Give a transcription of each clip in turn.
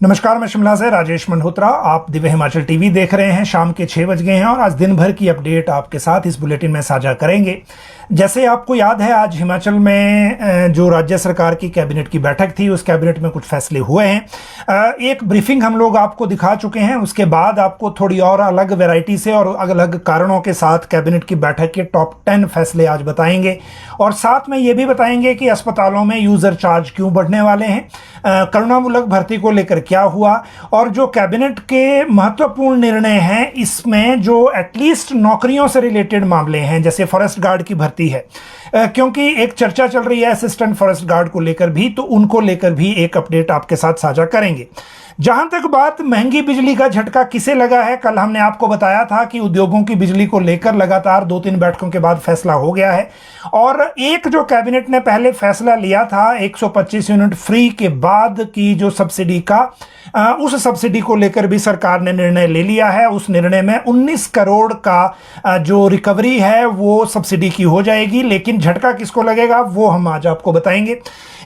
नमस्कार, मैं शिमला से राजेश मल्होत्रा। आप दिव्य हिमाचल टीवी देख रहे हैं। शाम के 6 बज गए हैं और आज दिन भर की अपडेट आपके साथ इस बुलेटिन में साझा करेंगे। जैसे आपको याद है, आज हिमाचल में जो राज्य सरकार की कैबिनेट की बैठक थी, उस कैबिनेट में कुछ फैसले हुए हैं। एक ब्रीफिंग हम लोग आपको दिखा चुके हैं। उसके बाद आपको थोड़ी और अलग वैरायटी से और अलग अलग कारणों के साथ कैबिनेट की बैठक के टॉप 10 फैसले आज बताएंगे और साथ में ये भी बताएंगे कि अस्पतालों में यूजर चार्ज क्यों बढ़ने वाले हैं, करुणामूलक भर्ती को लेकर क्या हुआ और जो कैबिनेट के महत्वपूर्ण निर्णय हैं इसमें जो एटलीस्ट नौकरियों से रिलेटेड मामले हैं, जैसे फॉरेस्ट गार्ड की भर्ती है, क्योंकि एक चर्चा चल रही है असिस्टेंट फॉरेस्ट गार्ड को लेकर भी, तो उनको लेकर भी एक अपडेट आपके साथ साझा करेंगे। जहां तक बात महंगी बिजली का झटका किसे लगा है, कल हमने आपको बताया था कि उद्योगों की बिजली को लेकर लगातार 2-3 बैठकों के बाद फैसला हो गया है और एक जो कैबिनेट ने पहले फैसला लिया था 125 यूनिट फ्री के बाद की जो सब्सिडी का, उस सब्सिडी को लेकर भी सरकार ने निर्णय ले लिया है। उस निर्णय में 19 करोड़ का जो रिकवरी है वो सब्सिडी की हो जाएगी, लेकिन झटका किसको लगेगा वो हम आज आपको बताएंगे।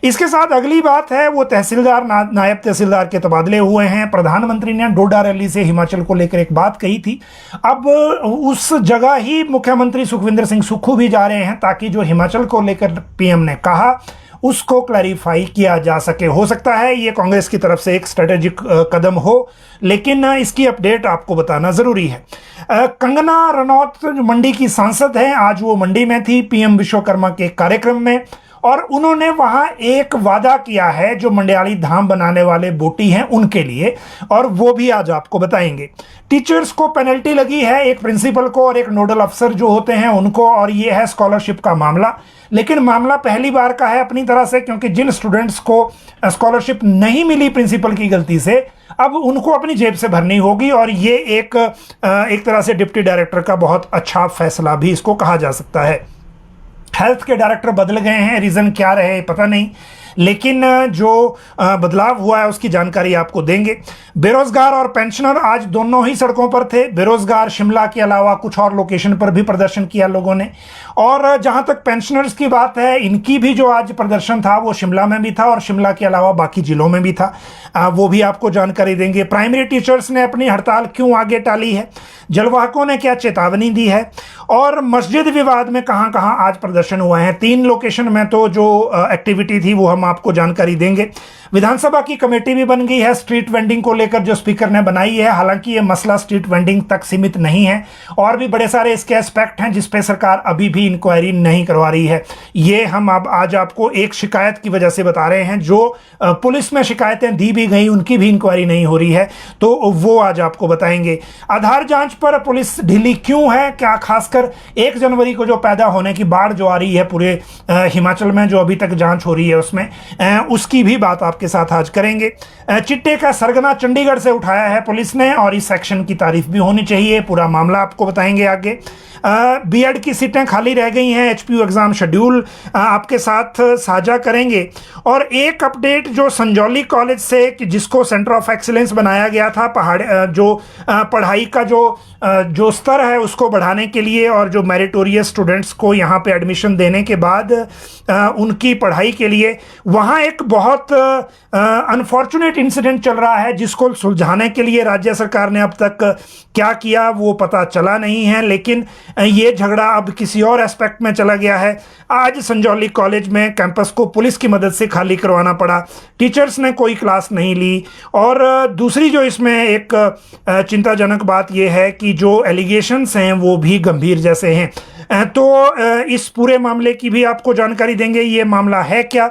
इसके साथ अगली बात है वो तहसीलदार नायब तहसीलदार के तबादले हुए हैं। प्रधानमंत्री ने डोडा रैली से हिमाचल को लेकर एक बात कही थी, अब उस जगह ही मुख्यमंत्री सुखविंदर सिंह सुक्खू भी जा रहे हैं ताकि जो हिमाचल को लेकर पीएम ने कहा उसको क्लैरिफाई किया जा सके। हो सकता है ये कांग्रेस की तरफ से एक स्ट्रेटेजिक कदम हो, लेकिन इसकी अपडेट आपको बताना जरूरी है। कंगना रनौत मंडी की सांसद हैं, आज वो मंडी में थी पीएम विश्वकर्मा के कार्यक्रम में और उन्होंने वहां एक वादा किया है जो मंडियाली धाम बनाने वाले बोटी हैं उनके लिए, और वो भी आज आपको बताएंगे। टीचर्स को पेनल्टी लगी है, एक प्रिंसिपल को और एक नोडल अफसर जो होते हैं उनको, और ये है स्कॉलरशिप का मामला। लेकिन मामला पहली बार का है अपनी तरह से, क्योंकि जिन स्टूडेंट्स को स्कॉलरशिप नहीं मिली प्रिंसिपल की गलती से, अब उनको अपनी जेब से भरनी होगी और ये एक तरह से डिप्टी डायरेक्टर का बहुत अच्छा फैसला भी इसको कहा जा सकता है। हेल्थ के डायरेक्टर बदल गए हैं, रीज़न क्या रहे पता नहीं, लेकिन जो बदलाव हुआ है उसकी जानकारी आपको देंगे। बेरोजगार और पेंशनर आज दोनों ही सड़कों पर थे। बेरोजगार शिमला के अलावा कुछ और लोकेशन पर भी प्रदर्शन किया लोगों ने, और जहां तक पेंशनर्स की बात है, इनकी भी जो आज प्रदर्शन था वो शिमला में भी था और शिमला के अलावा बाकी जिलों में भी था, वो भी आपको जानकारी देंगे। प्राइमरी टीचर्स ने अपनी हड़ताल क्यों आगे टाली है, जलवाहकों ने क्या चेतावनी दी है, और मस्जिद विवाद में कहां कहां आज प्रदर्शन हुए हैं। 3 लोकेशन में तो जो एक्टिविटी थी वो हम आपको जानकारी देंगे। विधानसभा की कमेटी भी बन गई है स्ट्रीट वेंडिंग को लेकर, जो स्पीकर ने बनाई है। हालांकि ये मसला स्ट्रीट वेंडिंग तक सीमित नहीं है, और भी बड़े सारे इसके एस्पेक्ट हैं जिसपे सरकार अभी भी इंक्वायरी नहीं करवा रही है। ये हम अब आज आपको एक शिकायत की वजह से बता रहे हैं, जो पुलिस में शिकायतें दी भी गई उनकी भी इंक्वायरी नहीं हो रही है, तो वो आज आपको बताएंगे। आधार जांच पर पुलिस ढीली क्यों है, क्या खासकर 1 जनवरी को जो पैदा होने की बाढ़ जो आ रही है पूरे हिमाचल में, जो अभी तक जांच हो रही है उसमें, उसकी भी बात आपके साथ आज करेंगे। चिट्टे का सरगना चंडीगढ़ से उठाया है पुलिस ने और इस सेक्शन की तारीफ भी होनी चाहिए, पूरा मामला आपको बताएंगे आगे। बीएड की सीटें खाली रह गई हैं, एचपीयू एग्जाम शेड्यूल आपके साथ साझा करेंगे। और एक अपडेट जो संजौली कॉलेज से, कि जिसको सेंटर ऑफ एक्सीलेंस बनाया गया था, पढ़ाई का जो स्तर है उसको बढ़ाने के लिए और जो मेरिटोरियस स्टूडेंट्स को यहाँ पे एडमिशन देने के बाद उनकी पढ़ाई के लिए, वहाँ एक बहुत अनफॉर्चुनेट इंसिडेंट चल रहा है जिसको सुलझाने के लिए राज्य सरकार ने अब तक क्या किया वो पता चला नहीं है, लेकिन ये झगड़ा अब किसी और एस्पेक्ट में चला गया है। आज संजौली कॉलेज में कैंपस को पुलिस की मदद से खाली करवाना पड़ा, टीचर्स ने कोई क्लास नहीं ली। और दूसरी जो इसमें एक चिंताजनक बात यह है कि जो एलिगेशंस हैं वो भी गंभीर जैसे हैं, तो इस पूरे मामले की भी आपको जानकारी देंगे। ये मामला है क्या?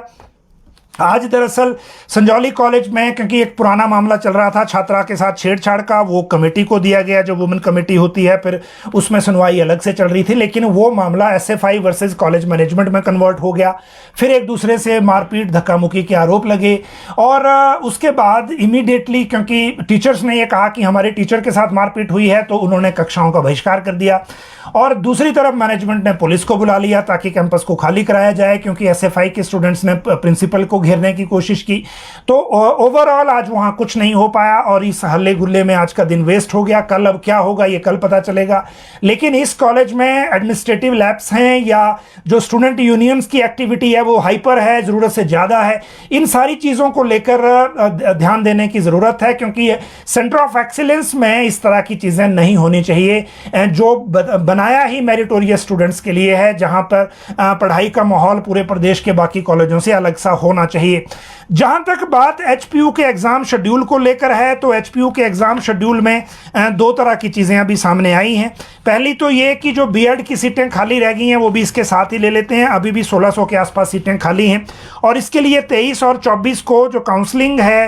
आज दरअसल संजौली कॉलेज में, क्योंकि एक पुराना मामला चल रहा था छात्रा के साथ छेड़छाड़ का, वो कमेटी को दिया गया, जो वुमेन कमेटी होती है, फिर उसमें सुनवाई अलग से चल रही थी, लेकिन वो मामला एसएफआई वर्सेस कॉलेज मैनेजमेंट में कन्वर्ट हो गया। फिर एक दूसरे से मारपीट धक्का मुक्की के आरोप लगे और उसके बाद इमीडिएटली, क्योंकि टीचर्स ने ये कहा कि हमारे टीचर के साथ मारपीट हुई है, तो उन्होंने कक्षाओं का बहिष्कार कर दिया। और दूसरी तरफ मैनेजमेंट ने पुलिस को बुला लिया ताकि कैंपस को खाली कराया जाए, क्योंकि एसएफआई के स्टूडेंट्स ने प्रिंसिपल को घेरने की कोशिश की। तो ओवरऑल आज वहाँ कुछ नहीं हो पाया और इस हल्ले गुल्ले में आज का दिन वेस्ट हो गया। कल अब क्या होगा ये कल पता चलेगा। लेकिन इस कॉलेज में एडमिनिस्ट्रेटिव लैब्स हैं या जो स्टूडेंट यूनियंस की एक्टिविटी है वो हाइपर है, ज़रूरत से ज़्यादा है। इन सारी चीज़ों को लेकर ध्यान देने की ज़रूरत है, क्योंकि सेंटर ऑफ एक्सीलेंस में इस तरह की चीज़ें नहीं होनी चाहिए। जो बनाया ही मेरिटोरियस स्टूडेंट्स के लिए है, जहां पर पढ़ाई का माहौल पूरे प्रदेश के बाकी कॉलेजों से अलग सा होना चाहिए। जहां तक बात एचपीयू के एग्ज़ाम शेड्यूल को लेकर है, तो एचपीयू के एग्ज़ाम शेड्यूल में दो तरह की चीज़ें अभी सामने आई हैं। पहली तो ये कि जो बीएड की सीटें खाली रह गई हैं वो भी इसके साथ ही ले लेते हैं। अभी भी 1600 के आसपास सीटें खाली हैं और इसके लिए 23 और 24 को जो काउंसलिंग है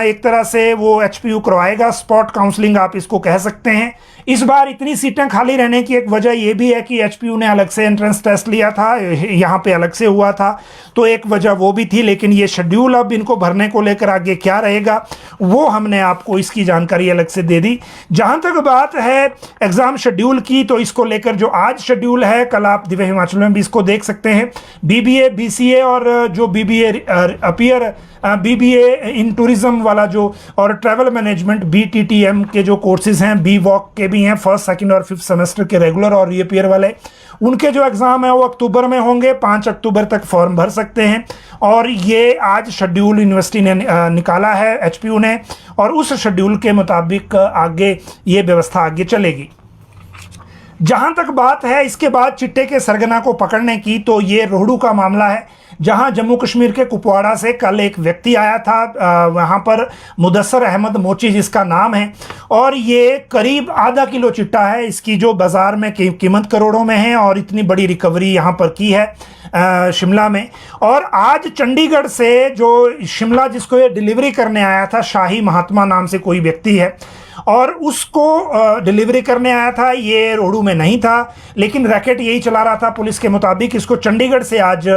एक तरह से वो एचपीयू करवाएगा। स्पॉट काउंसलिंग आप इसको कह सकते हैं। इस बार इतनी सीटें खाली रहने की एक वजह यह भी है कि एचपीयू ने अलग से एंट्रेंस टेस्ट लिया था, यहाँ पे अलग से हुआ था, तो एक वजह वो भी थी। लेकिन ये शेड्यूल अब इनको भरने को लेकर आगे क्या रहेगा वो हमने आपको इसकी जानकारी अलग से दे दी। जहाँ तक बात है एग्ज़ाम शेड्यूल की, तो इसको लेकर जो आज शेड्यूल है, कल आप दिव्य हिमाचल में भी इसको देख सकते हैं। बीबीए, बीसीए और जो बीबीए अपीयर बीबीए इन टूरिज्म वाला जो और ट्रैवल मैनेजमेंट बीटीटीएम के जो कोर्सेज हैं, बी वॉक के भी हैं, फर्स्ट सेकंड और फिफ्थ सेमेस्टर के रेगुलर और रीअपीयर वाले, उनके जो एग्ज़ाम है वो अक्टूबर में होंगे। 5 अक्टूबर तक फॉर्म भर सकते हैं और ये आज शेड्यूल यूनिवर्सिटी ने निकाला है एचपीयू ने, और उस शेड्यूल के मुताबिक आगे ये व्यवस्था आगे चलेगी। जहां तक बात है इसके बाद चिट्टे के सरगना को पकड़ने की, तो ये रोहडू का मामला है, जहां जम्मू कश्मीर के कुपवाड़ा से कल एक व्यक्ति आया था। वहां पर मुदस्सर अहमद मोची जिसका नाम है, और ये करीब आधा किलो चिट्टा है। इसकी जो बाज़ार में कीमत करोड़ों में है और इतनी बड़ी रिकवरी यहाँ पर की है शिमला में। और आज चंडीगढ़ से जो शिमला जिसको ये डिलीवरी करने आया था, शाही महात्मा नाम से कोई व्यक्ति है, और उसको डिलीवरी करने आया था। ये रोहडू में नहीं था, लेकिन रैकेट यही चला रहा था पुलिस के मुताबिक। इसको चंडीगढ़ से आज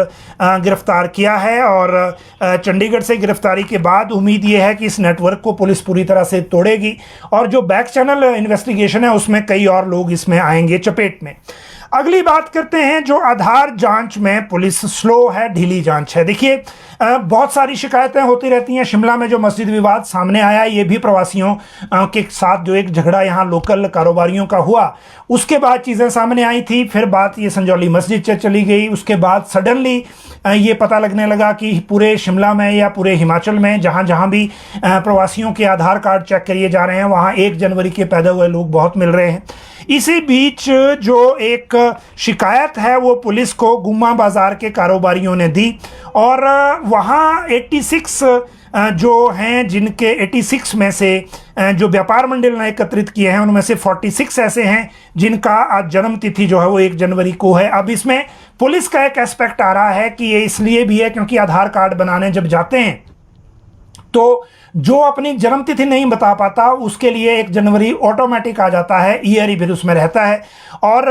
गिरफ्तार किया है और चंडीगढ़ से गिरफ्तारी के बाद उम्मीद ये है कि इस नेटवर्क को पुलिस पूरी तरह से तोड़ेगी और जो बैक चैनल इन्वेस्टिगेशन है उसमें कई और लोग इसमें आएंगे चपेट में। अगली बात करते हैं जो आधार जांच में पुलिस स्लो है, ढीली जांच है। देखिए बहुत सारी शिकायतें होती रहती हैं। शिमला में जो मस्जिद विवाद सामने आया, ये भी प्रवासियों के साथ जो एक झगड़ा यहाँ लोकल कारोबारियों का हुआ, उसके बाद चीज़ें सामने आई थी। फिर बात ये संजौली मस्जिद से चली गई। उसके बाद सडनली ये पता लगने लगा कि पूरे शिमला में या पूरे हिमाचल में जहाँ जहाँ भी प्रवासियों के आधार कार्ड चेक करिए जा रहे हैं, वहाँ 1 जनवरी के पैदा हुए लोग बहुत मिल रहे हैं। इसी बीच जो एक शिकायत है वो पुलिस को गुम्मा बाज़ार के कारोबारियों ने दी, और वहाँ 86 जो हैं, जिनके 86 में से जो व्यापार मंडल ने एकत्रित किए हैं उनमें से 46 ऐसे हैं जिनका आज जन्म तिथि जो है वो 1 जनवरी को है। अब इसमें पुलिस का एक एस्पेक्ट आ रहा है कि ये इसलिए भी है क्योंकि आधार कार्ड बनाने जब जाते हैं तो जो अपनी जन्मतिथि नहीं बता पाता उसके लिए 1 जनवरी ऑटोमेटिक आ जाता है, ईयर ही फिर उसमें रहता है, और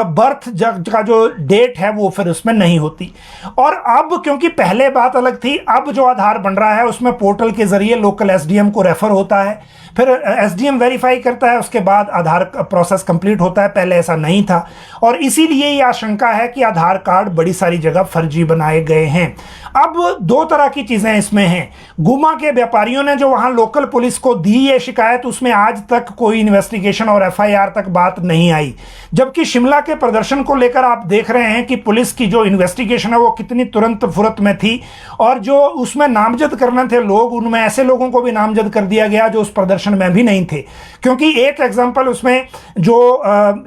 बर्थ का जो डेट है वो फिर उसमें नहीं होती। और अब क्योंकि पहले बात अलग थी, अब जो आधार बन रहा है उसमें पोर्टल के जरिए लोकल एसडीएम को रेफर होता है, फिर एसडीएम वेरीफाई करता है, उसके बाद आधार प्रोसेस कंप्लीट होता है। पहले ऐसा नहीं था और इसीलिए ये आशंका है कि आधार कार्ड बड़ी सारी जगह फर्जी बनाए गए हैं। अब 2 तरह की चीज़ें इसमें हैं। गुम्मा के व्यापारियों ने जो वहाँ लोकल पुलिस को दी ये शिकायत, उसमें आज तक कोई इन्वेस्टिगेशन और एफआईआर तक बात नहीं आई, जबकि शिमला के प्रदर्शन को लेकर आप देख रहे हैं कि पुलिस की जो इन्वेस्टिगेशन है वो कितनी तुरंत फुरत में थी, और जो उसमें नामजद करने थे लोग, उनमें ऐसे लोगों को भी नामजद कर दिया गया जो उस प्रदर्शन में भी नहीं थे। क्योंकि एक एग्जाम्पल उसमें जो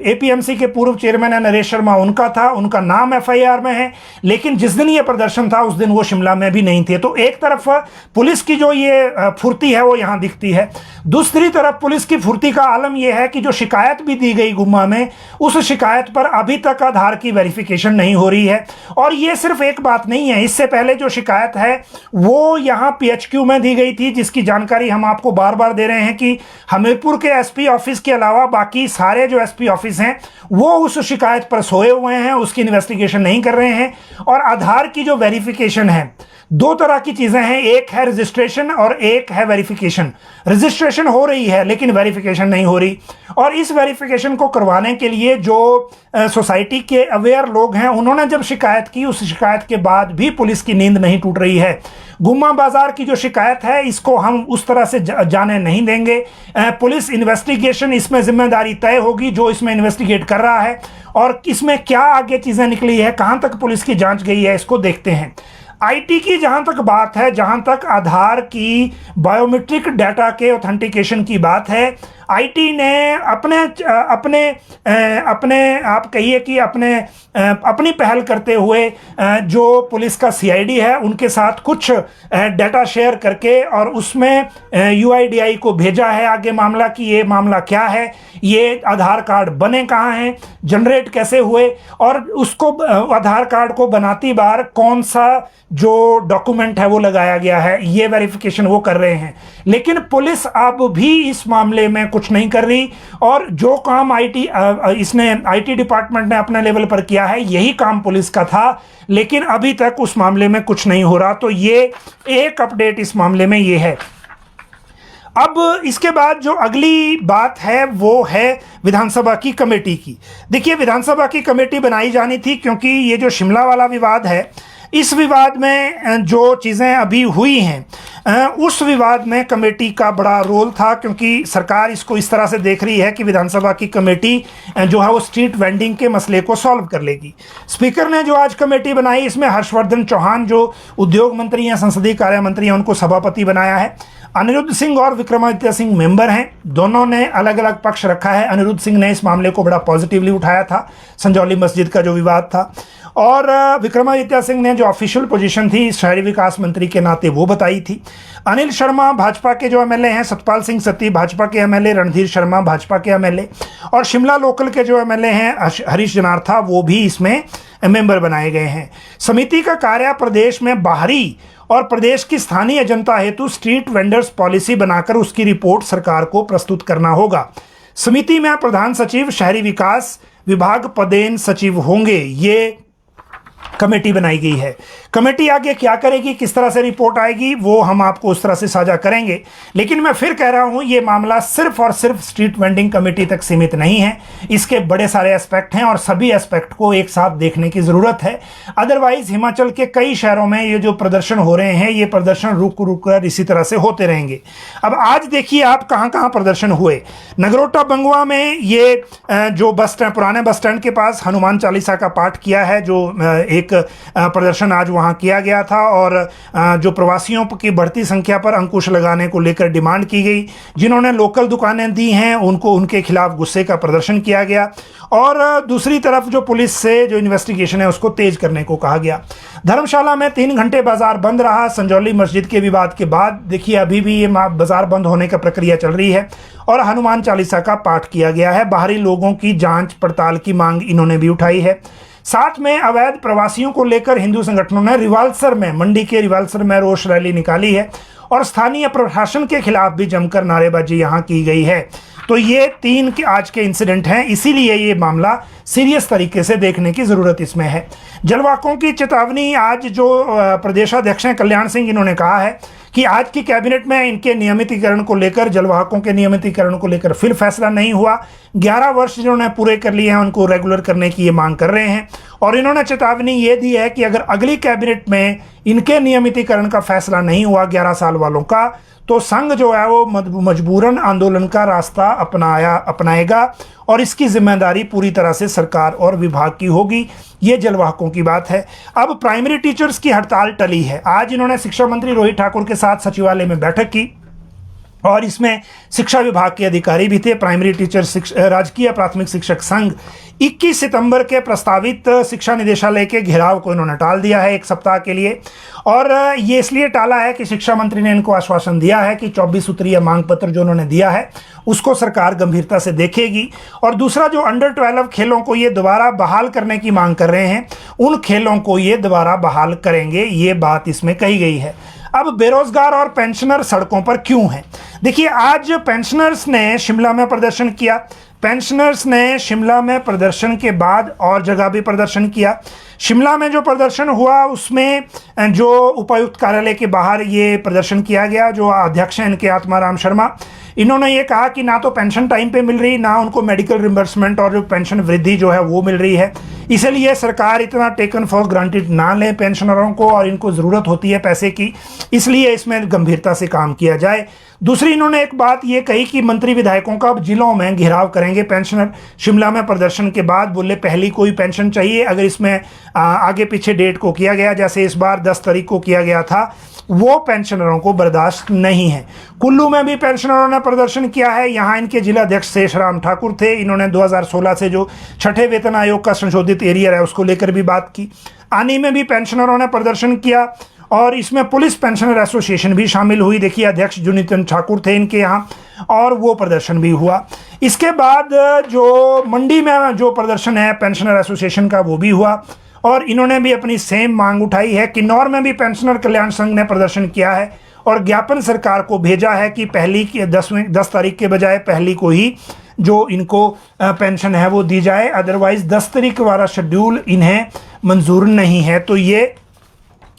एपीएमसी के पूर्व चेयरमैन है नरेश शर्मा, उनका था, उनका नाम एफआईआर में है, लेकिन जिस दिन ये प्रदर्शन था उस दिन वो शिमला में भी नहीं थे। तो एक तरफ पुलिस की जो ये फुर्ती है वो यहाँ दिखती है, दूसरी तरफ पुलिस की फुर्ती का आलम यह है कि जो शिकायत भी दी गई गुम्मा में, उस शिकायत पर अभी तक आधार की वेरिफिकेशन नहीं हो रही है। और ये सिर्फ एक बात नहीं है, इससे पहले जो शिकायत है वो यहाँ पीएचक्यू में दी गई थी, जिसकी जानकारी हम आपको बार बार दे रहे हैं कि हमीरपुर के एसपी ऑफिस के अलावा बाकी सारे जो एसपी ऑफिस हैं वो उस शिकायत पर सोए हुए हैं, उसकी इन्वेस्टिगेशन नहीं कर रहे हैं। और आधार की जो वेरिफिकेशन है दो तरह की चीजें हैं, एक है रजिस्ट्रेशन और एक है वेरिफिकेशन। रजिस्ट्रेशन हो रही है लेकिन वेरिफिकेशन नहीं हो रही, और इस वेरिफिकेशन को करवाने के लिए जो सोसाइटी के अवेयर लोग हैं उन्होंने जब शिकायत की, उस शिकायत के बाद भी पुलिस की नींद नहीं टूट रही है। गुम्मा बाजार की जो शिकायत है इसको हम उस तरह से जाने नहीं देंगे। पुलिस इन्वेस्टिगेशन, इसमें जिम्मेदारी तय होगी जो इसमें इन्वेस्टिगेट कर रहा है, और इसमें क्या आगे चीजें निकली है, कहां तक पुलिस की जांच गई है, इसको देखते हैं। आईटी की जहां तक बात है, जहां तक आधार की बायोमेट्रिक डाटा के ऑथेंटिकेशन की बात है, आईटी ने अपने आप कहिए कि अपनी पहल करते हुए जो पुलिस का सीआईडी है उनके साथ कुछ डाटा शेयर करके और उसमें यूआईडीआई को भेजा है आगे मामला कि ये मामला क्या है, ये आधार कार्ड बने कहाँ हैं, जनरेट कैसे हुए, और उसको आधार कार्ड को बनाती बार कौन सा जो डॉक्यूमेंट है वो लगाया गया है, ये वेरिफिकेशन वो कर रहे हैं। लेकिन पुलिस अब भी इस मामले में कुछ नहीं कर रही, और जो काम आईटी डिपार्टमेंट ने अपने लेवल पर किया है यही काम पुलिस का था, लेकिन अभी तक उस मामले में कुछ नहीं हो रहा। तो ये एक अपडेट इस मामले में ये है। अब इसके बाद जो अगली बात है वो है विधानसभा की कमेटी की। देखिए, विधानसभा की कमेटी बनाई जानी थी क्योंकि ये जो शिमला वाला विवाद है, इस विवाद में जो चीज़ें अभी हुई हैं उस विवाद में कमेटी का बड़ा रोल था, क्योंकि सरकार इसको इस तरह से देख रही है कि विधानसभा की कमेटी जो है वो स्ट्रीट वेंडिंग के मसले को सॉल्व कर लेगी। स्पीकर ने जो आज कमेटी बनाई, इसमें हर्षवर्धन चौहान जो उद्योग मंत्री हैं, संसदीय कार्य मंत्री हैं, उनको सभापति बनाया है। अनिरुद्ध सिंह और विक्रमादित्य सिंह मेंबर हैं। दोनों ने अलग अलग पक्ष रखा है। अनिरुद्ध सिंह ने इस मामले को बड़ा पॉजिटिवली उठाया था, संजौली मस्जिद का जो विवाद था, और विक्रमादित्य सिंह ने जो ऑफिशियल पोजीशन थी शहरी विकास मंत्री के नाते वो बताई थी। अनिल शर्मा भाजपा के जो एमएलए हैं, सतपाल सिंह सत्ती भाजपा के एमएलए, रणधीर शर्मा भाजपा के एमएलए, और शिमला लोकल के जो एमएलए हैं हरीश जनार्था, वो भी इसमें मेंबर बनाए गए हैं। समिति का कार्य प्रदेश में बाहरी और प्रदेश की स्थानीय जनता हेतु स्ट्रीट वेंडर्स पॉलिसी बनाकर उसकी रिपोर्ट सरकार को प्रस्तुत करना होगा। समिति में प्रधान सचिव शहरी विकास विभाग पदेन सचिव होंगे। ये कमेटी बनाई गई है। कमेटी आगे क्या करेगी, किस तरह से रिपोर्ट आएगी, वो हम आपको उस तरह से साझा करेंगे। लेकिन मैं फिर कह रहा हूं, ये मामला सिर्फ और सिर्फ स्ट्रीट वेंडिंग कमेटी तक सीमित नहीं है। इसके बड़े सारे एस्पेक्ट हैं और सभी एस्पेक्ट को एक साथ देखने की जरूरत है। अदरवाइज हिमाचल के कई शहरों में ये जो प्रदर्शन हो रहे हैं, ये प्रदर्शन रुक कर इसी तरह से होते रहेंगे। अब आज देखिए आप कहां कहां प्रदर्शन हुए। नगरोटा बंगवा में ये जो बस स्टैंड, पुराने बस स्टैंड के पास हनुमान चालीसा का पाठ किया है, जो एक प्रदर्शन आज वहां किया गया था, और जो प्रवासियों की बढ़ती संख्या पर अंकुश लगाने को लेकर डिमांड की गई। जिन्होंने लोकल दुकानें दी हैं उनको, उनके खिलाफ गुस्से का प्रदर्शन किया गया, और दूसरी तरफ जो पुलिस से जो इन्वेस्टिगेशन है उसको तेज करने को कहा गया। धर्मशाला में 3 घंटे बाजार बंद रहा संजौली मस्जिद के विवाद के बाद। देखिए, अभी भी ये बाजार बंद होने का प्रक्रिया चल रही है, और हनुमान चालीसा का पाठ किया गया है। बाहरी लोगों की जांच पड़ताल की मांग इन्होंने भी उठाई है। साथ में अवैध प्रवासियों को लेकर हिंदू संगठनों ने रिवाल्सर में, मंडी के रिवाल्सर में रोष रैली निकाली है, और स्थानीय प्रशासन के खिलाफ भी जमकर नारेबाजी यहां की गई है। तो ये 3 के आज के इंसिडेंट हैं, इसीलिए ये मामला सीरियस तरीके से देखने की जरूरत इसमें है। जलवाकों की चेतावनी, आज जो प्रदेशाध्यक्ष हैं कल्याण सिंह, इन्होंने कहा है कि आज की कैबिनेट में इनके नियमितीकरण को लेकर, जलवाहकों के नियमितीकरण को लेकर फिर फैसला नहीं हुआ। 11 वर्ष जिन्होंने पूरे कर लिए हैं उनको रेगुलर करने की ये मांग कर रहे हैं, और इन्होंने चेतावनी ये दी है कि अगर अगली कैबिनेट में इनके नियमितीकरण का फैसला नहीं हुआ 11 साल वालों का, तो संघ जो है वो मजबूरन आंदोलन का रास्ता अपनाएगा, और इसकी जिम्मेदारी पूरी तरह से सरकार और विभाग की होगी। ये जलवाहकों की बात है। अब प्राइमरी टीचर्स की हड़ताल टली है। आज इन्होंने शिक्षा मंत्री रोहित ठाकुर के साथ सचिवालय में बैठक की, और इसमें शिक्षा विभाग के अधिकारी भी थे। प्राइमरी टीचर राजकीय प्राथमिक शिक्षक संघ 21 सितंबर के प्रस्तावित शिक्षा निदेशालय के घेराव को इन्होंने टाल दिया है 1 सप्ताह के लिए, और ये इसलिए टाला है कि शिक्षा मंत्री ने इनको आश्वासन दिया है कि 24 सूत्रीय मांग पत्र जो उन्होंने दिया है उसको सरकार गंभीरता से देखेगी। और दूसरा, जो अंडर 12 खेलों को ये दोबारा बहाल करने की मांग कर रहे हैं, उन खेलों को ये दोबारा बहाल करेंगे, ये बात इसमें कही गई है। अब बेरोजगार और पेंशनर सड़कों पर क्यों हैं? देखिए, आज पेंशनर्स ने शिमला में प्रदर्शन किया। पेंशनर्स ने शिमला में प्रदर्शन के बाद और जगह भी प्रदर्शन किया। शिमला में जो प्रदर्शन हुआ उसमें जो उपायुक्त कार्यालय के बाहर ये प्रदर्शन किया गया, जो अध्यक्ष हैं इनके आत्माराम शर्मा, इन्होंने ये कहा कि ना तो पेंशन टाइम पे मिल रही, ना उनको मेडिकल रिम्बर्समेंट और जो पेंशन वृद्धि जो है वो मिल रही है। इसलिए सरकार इतना टेकन फॉर ग्रांटेड ना ले पेंशनरों को, और इनको ज़रूरत होती है पैसे की, इसलिए इसमें गंभीरता से काम किया जाए। दूसरी इन्होंने एक बात ये कही कि मंत्री विधायकों का अब जिलों में घेराव करेंगे पेंशनर। शिमला में प्रदर्शन के बाद बोले पहली कोई पेंशन चाहिए, अगर इसमें आगे पीछे डेट को किया गया, जैसे इस बार 10 तारीख को किया गया था, वो पेंशनरों को बर्दाश्त नहीं है। कुल्लू में भी पेंशनरों ने प्रदर्शन किया है। यहाँ इनके जिला अध्यक्ष शेषराम ठाकुर थे। इन्होंने 2016 से जो छठे वेतन आयोग का संशोधित एरियर है उसको लेकर भी बात की। आनी में भी पेंशनरों ने प्रदर्शन किया और इसमें पुलिस पेंशनर एसोसिएशन भी शामिल हुई। देखिए, अध्यक्ष जुनितन ठाकुर थे इनके यहाँ, और वो प्रदर्शन भी हुआ। इसके बाद जो मंडी में जो प्रदर्शन है पेंशनर एसोसिएशन का, वो भी हुआ और इन्होंने भी अपनी सेम मांग उठाई है। किन्नौर में भी पेंशनर कल्याण संघ ने प्रदर्शन किया है और ज्ञापन सरकार को भेजा है कि पहली की 10 तारीख के बजाय पहली को ही जो इनको पेंशन है वो दी जाए, अदरवाइज 10 तारीख वाला शेड्यूल इन्हें मंजूर नहीं है। तो ये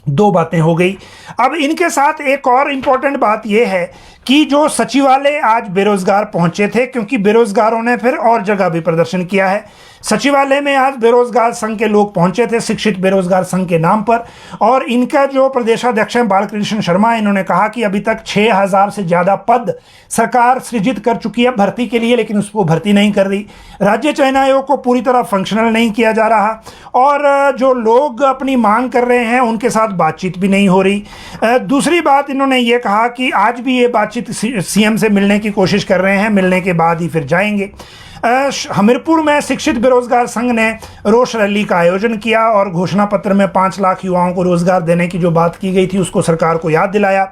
दो बातें हो गई। अब इनके साथ एक और इम्पॉर्टेंट बात यह है कि जो सचिवालय आज बेरोजगार पहुंचे थे, क्योंकि बेरोजगारों ने फिर और जगह भी प्रदर्शन किया है। सचिवालय में आज बेरोजगार संघ के लोग पहुंचे थे, शिक्षित बेरोजगार संघ के नाम पर, और इनका जो प्रदेशाध्यक्ष हैं बालकृष्ण शर्मा, इन्होंने कहा कि अभी तक 6000 से ज़्यादा पद सरकार सृजित कर चुकी है भर्ती के लिए, लेकिन उसको भर्ती नहीं कर रही। राज्य चयन आयोग को पूरी तरह फंक्शनल नहीं किया जा रहा और जो लोग अपनी मांग कर रहे हैं उनके साथ बातचीत भी नहीं हो रही। दूसरी बात इन्होंने ये कहा कि आज भी ये बातचीत सीएम से मिलने की कोशिश कर रहे हैं, मिलने के बाद ही फिर जाएंगे। हमीरपुर में शिक्षित बेरोजगार संघ ने रोष रैली का आयोजन किया और घोषणा पत्र में 5 लाख युवाओं को रोजगार देने की जो बात की गई थी उसको सरकार को याद दिलाया।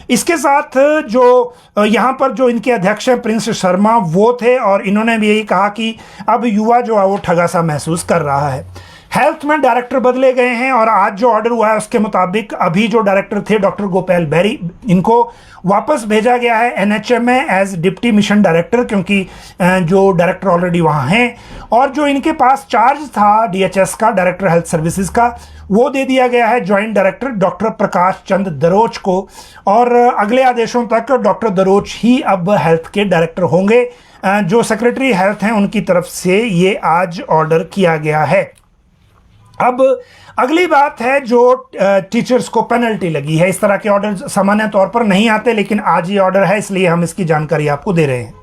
इसके साथ जो यहाँ पर जो इनके अध्यक्ष हैं प्रिंस शर्मा, वो थे और इन्होंने भी यही कहा कि अब युवा जो है वो ठगा सा महसूस कर रहा है। हेल्थ में डायरेक्टर बदले गए हैं और आज जो ऑर्डर हुआ है उसके मुताबिक अभी जो डायरेक्टर थे डॉक्टर गोपाल बेरी, इनको वापस भेजा गया है एनएचएम में एज डिप्टी मिशन डायरेक्टर, क्योंकि जो डायरेक्टर ऑलरेडी वहाँ हैं, और जो इनके पास चार्ज था डीएचएस का, डायरेक्टर हेल्थ सर्विसेज का, वो दे दिया गया है joint director doctor Prakash Chand Daroch को, और अगले आदेशों तक डॉक्टर दरोच ही अब हेल्थ के डायरेक्टर होंगे। जो सेक्रेटरी हेल्थ हैं उनकी तरफ से ये आज ऑर्डर किया गया है। अब अगली बात है जो टीचर्स को पेनल्टी लगी है। इस तरह के ऑर्डर सामान्य तौर पर नहीं आते, लेकिन आज ये ऑर्डर है इसलिए हम इसकी जानकारी आपको दे रहे हैं।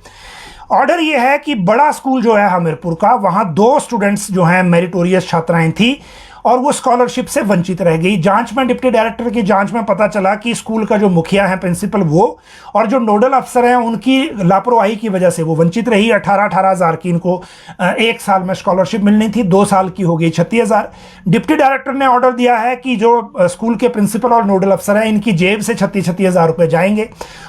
ऑर्डर ये है कि बड़ा स्कूल जो है हमीरपुर का, वहाँ 2 स्टूडेंट्स जो हैं मेरिटोरियस छात्राएं थी और वो स्कॉलरशिप से वंचित रह गई। जांच में डिप्टी डायरेक्टर की जांच में पता चला कि स्कूल का जो मुखिया है प्रिंसिपल वो और जो नोडल अफसर हैं उनकी लापरवाही की वजह से वो वंचित रही। 18 हज़ार की इनको 1 साल में स्कॉलरशिप मिलनी थी, 2 साल की हो गई 36,000। डिप्टी डायरेक्टर ने ऑर्डर दिया है कि जो स्कूल के प्रिंसिपल और नोडल अफसर हैं इनकी जेब से 36,000 रुपये जाएंगे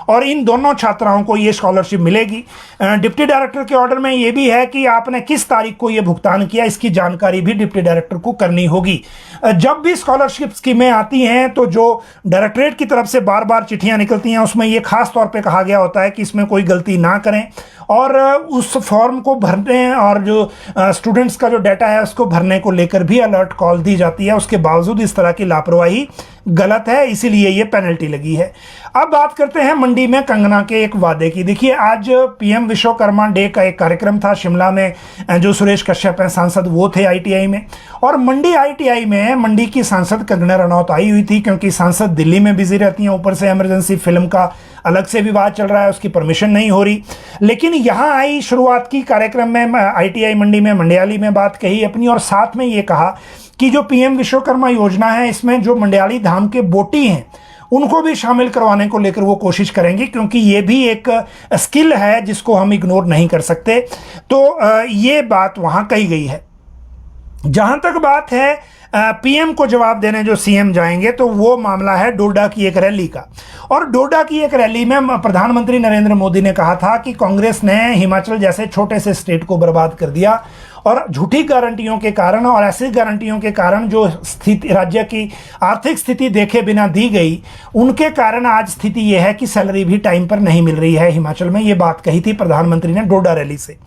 और इन दोनों छात्राओं को ये स्कॉलरशिप मिलेगी। डिप्टी डायरेक्टर के ऑर्डर में ये भी है कि आपने किस तारीख को ये भुगतान किया इसकी जानकारी भी डिप्टी डायरेक्टर को करनी होगी। जब भी स्कॉलरशिप स्कीमें आती हैं तो जो डायरेक्टरेट की तरफ से बार बार चिट्ठियां निकलती हैं उसमें ये खास तौर पे कहा गया होता है कि इसमें कोई गलती ना करें और उस फॉर्म को भरने और जो स्टूडेंट्स का जो डाटा है उसको भरने को लेकर भी अलर्ट कॉल दी जाती है। उसके बावजूद इस तरह की लापरवाही गलत है, इसीलिए ये पेनल्टी लगी है। अब बात करते हैं मंडी में कंगना के एक वादे की। देखिए, आज पीएम विश्वकर्मा डे का एक कार्यक्रम था शिमला में, जो सुरेश कश्यप हैं सांसद वो थे आईटीआई में, और मंडी आईटीआई में मंडी की सांसद कंगना रनौत आई हुई थी क्योंकि सांसद दिल्ली में बिजी रहती हैं, ऊपर से इमरजेंसी फिल्म का अलग से विवाद चल रहा है, उसकी परमिशन नहीं हो रही। लेकिन यहाँ आई, शुरुआत की कार्यक्रम में आईटीआई मंडी में मंडियाली में बात कही अपनी, और साथ में ये कहा कि जो पीएम विश्वकर्मा योजना है इसमें जो मंडियाली धाम के बोटी हैं उनको भी शामिल करवाने को लेकर वो कोशिश करेंगी, क्योंकि ये भी एक स्किल है जिसको हम इग्नोर नहीं कर सकते। तो ये बात वहाँ कही गई है। जहाँ तक बात है पीएम को जवाब देने जो सीएम जाएंगे तो वो मामला है डोडा की एक रैली का। और डोडा की एक रैली में प्रधानमंत्री नरेंद्र मोदी ने कहा था कि कांग्रेस ने हिमाचल जैसे छोटे से स्टेट को बर्बाद कर दिया और झूठी गारंटियों के कारण और ऐसी गारंटियों के कारण जो स्थिति राज्य की आर्थिक स्थिति देखे बिना दी गई, उनके कारण आज स्थिति यह है कि सैलरी भी टाइम पर नहीं मिल रही है हिमाचल में। ये बात कही थी प्रधानमंत्री ने डोडा रैली से।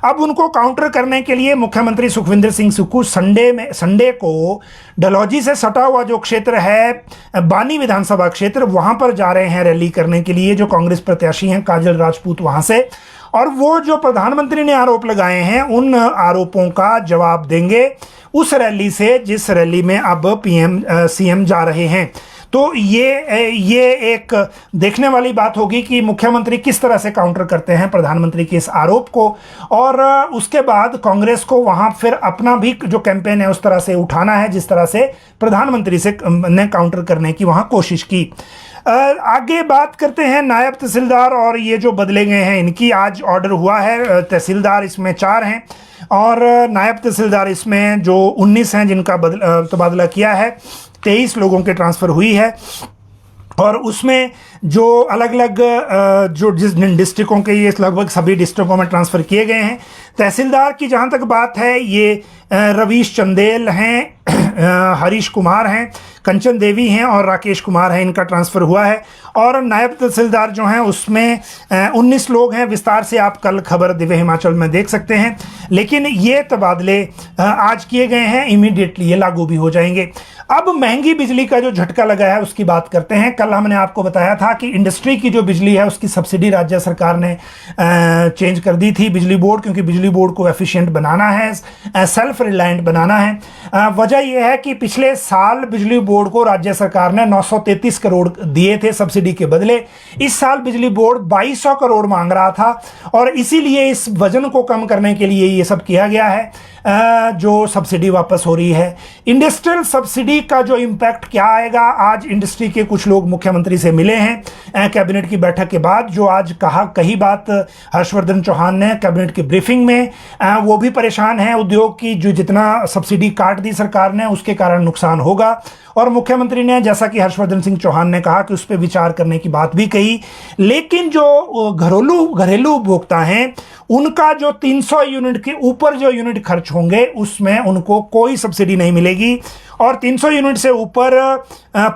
अब उनको काउंटर करने के लिए मुख्यमंत्री सुखविंदर सिंह सुक्खू संडे को डलहौजी से सटा हुआ जो क्षेत्र है बानी विधानसभा क्षेत्र, वहां पर जा रहे हैं रैली करने के लिए, जो कांग्रेस प्रत्याशी हैं काजल राजपूत वहां से। और वो जो प्रधानमंत्री ने आरोप लगाए हैं उन आरोपों का जवाब देंगे उस रैली से, जिस रैली में अब सीएम जा रहे हैं। तो ये एक देखने वाली बात होगी कि मुख्यमंत्री किस तरह से काउंटर करते हैं प्रधानमंत्री के इस आरोप को, और उसके बाद कांग्रेस को वहां फिर अपना भी जो कैंपेन है उस तरह से उठाना है जिस तरह से प्रधानमंत्री से ने काउंटर करने की वहां कोशिश की। आगे बात करते हैं नायब तहसीलदार, और ये जो बदले गए हैं इनकी आज ऑर्डर हुआ है। तहसीलदार इसमें 4 हैं और नायब तहसीलदार इसमें जो 19 हैं जिनका तबादला किया है, 23 लोगों के ट्रांसफ़र हुई है। और उसमें जो अलग अलग जो जिन डिस्ट्रिक्टों के ये लगभग सभी डिस्ट्रिक्टों में ट्रांसफ़र किए गए हैं। तहसीलदार की जहाँ तक बात है, ये रवीश चंदेल हैं, हरीश कुमार हैं, कंचन देवी हैं और राकेश कुमार हैं, इनका ट्रांसफ़र हुआ है। और नायब तहसीलदार जो हैं उसमें 19 लोग हैं। विस्तार से आप कल खबर दिव्य हिमाचल में देख सकते हैं। लेकिन ये तबादले आज किए गए हैं, इमीडिएटली ये लागू भी हो जाएंगे। अब महंगी बिजली का जो झटका लगा है उसकी बात करते हैं। कल हमने आपको बताया था कि इंडस्ट्री की जो बिजली है उसकी सब्सिडी राज्य सरकार ने चेंज कर दी थी, बिजली बोर्ड, क्योंकि बिजली बोर्ड को एफिशिएंट बनाना है, सेल्फ रिलायंट बनाना है। वजह यह है कि पिछले साल बिजली बोर्ड को राज्य सरकार ने 933 करोड़ दिए थे सब्सिडी के बदले। इस साल बिजली बोर्ड 2200 करोड़ मांग रहा था और इसीलिए इस वजन को कम करने के लिए ये सब किया गया है, जो सब्सिडी वापस हो रही है। इंडस्ट्रियल सब्सिडी का जो इम्पैक्ट क्या आएगा, आज इंडस्ट्री के कुछ लोग मुख्यमंत्री से मिले हैं कैबिनेट की बैठक के बाद। जो आज कही बात हर्षवर्धन चौहान ने कैबिनेट की ब्रीफिंग में, वो भी परेशान है उद्योग की, जो जितना सब्सिडी काट दी सरकार ने उसके कारण नुकसान होगा। और मुख्यमंत्री ने, जैसा कि हर्षवर्धन सिंह चौहान ने कहा, कि उस पर विचार करने की बात भी कही। लेकिन जो घरेलू उपभोक्ता हैं उनका जो 300 यूनिट के ऊपर जो यूनिट खर्च होंगे उसमें उनको कोई सब्सिडी नहीं मिलेगी। और 300 यूनिट से ऊपर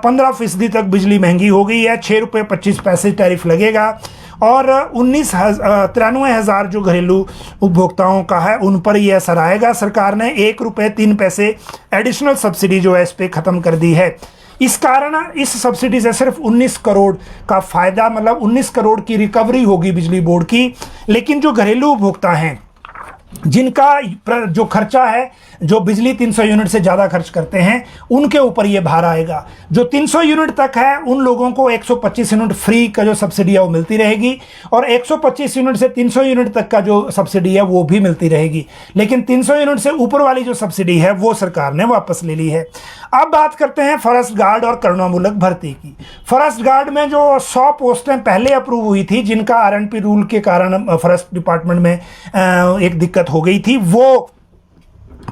15% तक बिजली महंगी हो गई है, 6 रुपये 25 पैसे टैरिफ लगेगा। और 93,000 जो घरेलू उपभोक्ताओं का है उन पर यह असर आएगा। सरकार ने 1 रुपये 3 पैसे एडिशनल सब्सिडी जो है इस पर ख़त्म कर दी है। इस कारण इस सब्सिडी से सिर्फ 19 करोड़ का फ़ायदा, मतलब 19 करोड़ की रिकवरी होगी बिजली बोर्ड की। लेकिन जो घरेलू उपभोक्ता हैं जिनका जो खर्चा है, जो बिजली 300 यूनिट से ज़्यादा खर्च करते हैं, उनके ऊपर ये भार आएगा। जो 300 यूनिट तक है उन लोगों को 125 यूनिट फ्री का जो सब्सिडी है वो मिलती रहेगी, और 125 यूनिट से 300 यूनिट तक का जो सब्सिडी है वो भी मिलती रहेगी। लेकिन 300 यूनिट से ऊपर वाली जो सब्सिडी है वो सरकार ने वापस ले ली है। अब बात करते हैं फॉरेस्ट गार्ड और करुणामूलक भर्ती की। फॉरेस्ट गार्ड में जो 100 पोस्टें पहले अप्रूव हुई थी, जिनका आरएनपी रूल के कारण फॉरेस्ट डिपार्टमेंट में एक दिक्कत हो गई थी, वो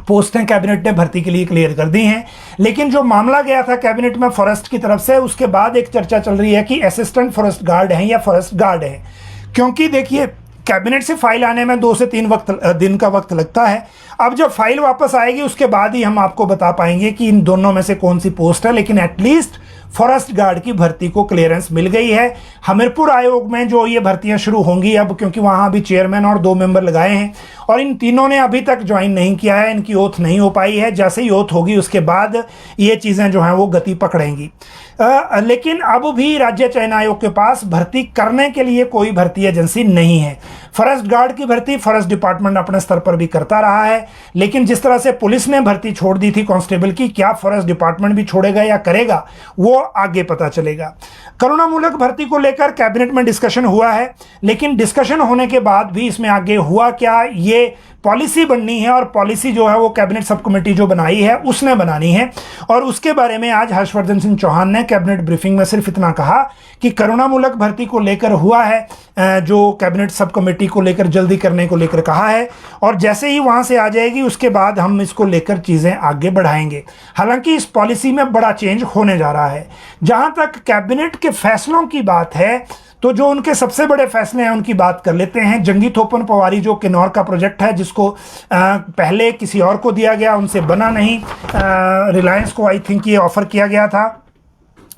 पोस्टें कैबिनेट ने भर्ती के लिए क्लियर कर दी हैं। लेकिन जो मामला गया था कैबिनेट में फॉरेस्ट की तरफ से, उसके बाद एक चर्चा चल रही है कि असिस्टेंट फॉरेस्ट गार्ड हैं या फॉरेस्ट गार्ड हैं। क्योंकि देखिए, कैबिनेट से फाइल आने में 2 से 3 दिन का वक्त लगता है। अब जब फाइल वापस आएगी उसके बाद ही हम आपको बता पाएंगे कि इन दोनों में से कौन सी पोस्ट है। लेकिन एटलीस्ट फॉरेस्ट गार्ड की भर्ती को क्लियरेंस मिल गई है। हमीरपुर आयोग में जो ये भर्तियां शुरू होंगी अब, क्योंकि वहां अभी चेयरमैन और 2 मेंबर लगाए हैं और इन तीनों ने अभी तक ज्वाइन नहीं किया है, इनकी ओथ नहीं हो पाई है। जैसे ही ओथ होगी उसके बाद ये चीज़ें जो हैं वो गति पकड़ेंगी। लेकिन अब भी राज्य चयन आयोग के पास भर्ती करने के लिए कोई भर्ती एजेंसी नहीं है। फॉरेस्ट गार्ड की भर्ती फॉरेस्ट डिपार्टमेंट अपने स्तर पर भी करता रहा है, लेकिन जिस तरह से पुलिस ने भर्ती छोड़ दी थी कांस्टेबल की, क्या फॉरेस्ट डिपार्टमेंट भी छोड़ेगा या करेगा, वो आगे पता चलेगा। करुणामूलक भर्ती को लेकर कैबिनेट में डिस्कशन हुआ है, लेकिन डिस्कशन होने के बाद भी इसमें आगे हुआ क्या, ये पॉलिसी बननी है, और पॉलिसी जो है वो कैबिनेट सब कमेटी जो बनाई है उसने बनानी है। और उसके बारे में आज हर्षवर्धन सिंह चौहान ने कैबिनेट ब्रीफिंग में सिर्फ इतना कहा कि करुणामूलक भर्ती को लेकर हुआ है, जो कैबिनेट सब कमेटी को लेकर जल्दी करने को लेकर कहा है, और जैसे ही वहां से आ जाएगी उसके बाद हम इसको लेकर चीज़ें आगे बढ़ाएंगे। हालांकि इस पॉलिसी में बड़ा चेंज होने जा रहा है। जहां तक कैबिनेट के फैसलों की बात है तो जो उनके सबसे बड़े फैसले हैं उनकी बात कर लेते हैं। जंगी थोपन पवारी जो किन्नौर का प्रोजेक्ट है, जिसको पहले किसी और को दिया गया, उनसे बना नहीं, रिलायंस को आई थिंक ये ऑफर किया गया था,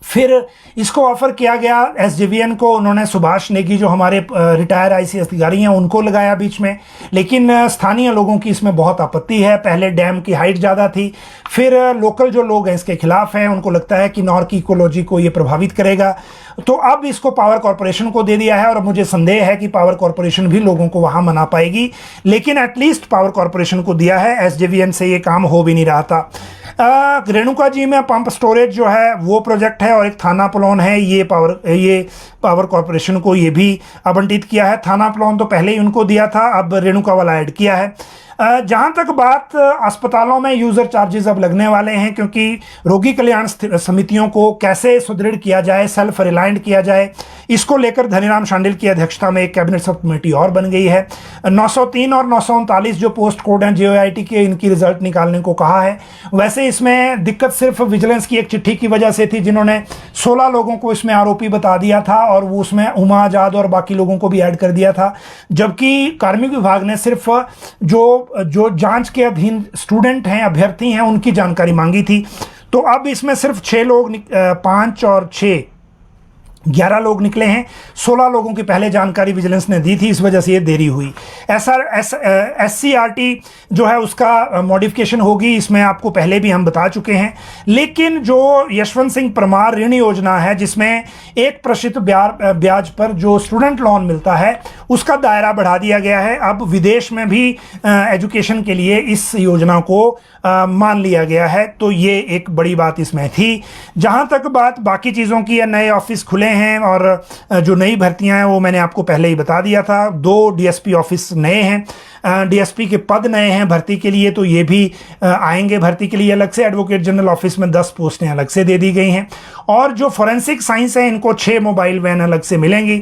फिर इसको ऑफर किया गया एसजेवीएन को, उन्होंने सुभाष नेगी जो हमारे रिटायर आईसीएस अधिकारी हैं उनको लगाया बीच में, लेकिन स्थानीय लोगों की इसमें बहुत आपत्ति है। पहले डैम की हाइट ज़्यादा थी, फिर लोकल जो लोग हैं इसके खिलाफ हैं, उनको लगता है कि नॉर की इकोलॉजी को ये प्रभावित करेगा, तो अब इसको पावर कॉरपोरेशन को दे दिया है। और मुझे संदेह है कि पावर कॉरपोरेशन भी लोगों को वहाँ मना पाएगी, लेकिन एटलीस्ट पावर कॉरपोरेशन को दिया है, एसजेवीएन से ये काम हो भी नहीं रहा था। रेणुका जी में पंप स्टोरेज जो है वो प्रोजेक्ट है, और एक थाना प्लोन है, ये पावर कॉरपोरेशन को ये भी आवंटित किया है। थाना प्लोन तो पहले ही उनको दिया था, अब रेणुका वाला ऐड किया है। जहाँ तक बात अस्पतालों में यूज़र चार्जेस अब लगने वाले हैं, क्योंकि रोगी कल्याण समितियों को कैसे सुदृढ़ किया जाए, सेल्फ रिलायंट किया जाए, इसको लेकर धनीराम शांडिल की अध्यक्षता में एक कैबिनेट सब कमेटी और बन गई है। 903 और 939 जो पोस्ट कोड हैं जेओआईटी के, इनकी रिजल्ट निकालने को कहा है। वैसे इसमें दिक्कत सिर्फ विजिलेंस की एक चिट्ठी की वजह से थी, जिन्होंने 16 लोगों को इसमें आरोपी बता दिया था, और वो उसमें उमा आजाद और बाकी लोगों को भी ऐड कर दिया था, जबकि कार्मिक विभाग ने सिर्फ जो जांच के अधीन स्टूडेंट हैं, अभ्यर्थी हैं, उनकी जानकारी मांगी थी। तो अब इसमें सिर्फ 6 लोग, 5 और 6 11 लोग निकले हैं। 16 लोगों की पहले जानकारी विजिलेंस ने दी थी, इस वजह से ये देरी हुई। SCRT जो है उसका मॉडिफिकेशन होगी, इसमें आपको पहले भी हम बता चुके हैं। लेकिन जो यशवंत सिंह परमार ऋण योजना है, जिसमें 1% ब्याज पर जो स्टूडेंट लोन मिलता है, उसका दायरा बढ़ा दिया गया है। अब विदेश में भी एजुकेशन के लिए इस योजना को मान लिया गया है, तो ये एक बड़ी बात इसमें थी। जहाँ तक बात बाकी चीज़ों की है, नए ऑफिस खुले हैं, और जो नई भर्तियां हैं वो मैंने आपको पहले ही बता दिया था। 2 डीएसपी ऑफिस नए हैं, डीएसपी के पद नए हैं भर्ती के लिए, तो ये भी आएंगे भर्ती के लिए अलग से। एडवोकेट जनरल ऑफिस में 10 पोस्टें अलग से दे दी गई हैं, और जो फॉरेंसिक साइंस है इनको 6 मोबाइल वैन अलग से मिलेंगी।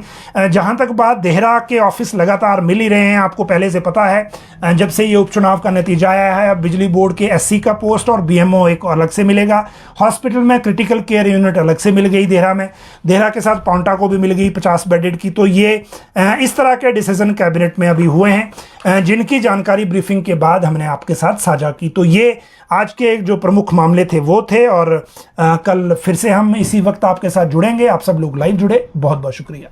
जहां तक बात देहरा के ऑफिस लगातार मिल ही रहे हैं, आपको पहले से पता है, जब से ये उपचुनाव का नतीजा आया है। अब बिजली बोर्ड के एससी का पोस्ट और बीएमओ एक अलग से मिलेगा। हॉस्पिटल में क्रिटिकल केयर यूनिट अलग से मिल गई देहरा में, देहरा के साथ पाउंटा को भी मिल गई 50 बेडेड की। तो ये इस तरह के डिसीजन कैबिनेट में अभी हुए हैं, जिनकी जानकारी ब्रीफिंग के बाद हमने आपके साथ साझा की। तो ये आज के जो प्रमुख मामले थे वो थे, और कल फिर से हम इसी वक्त आपके साथ जुड़ेंगे। आप सब लोग लाइव जुड़े, बहुत बहुत शुक्रिया।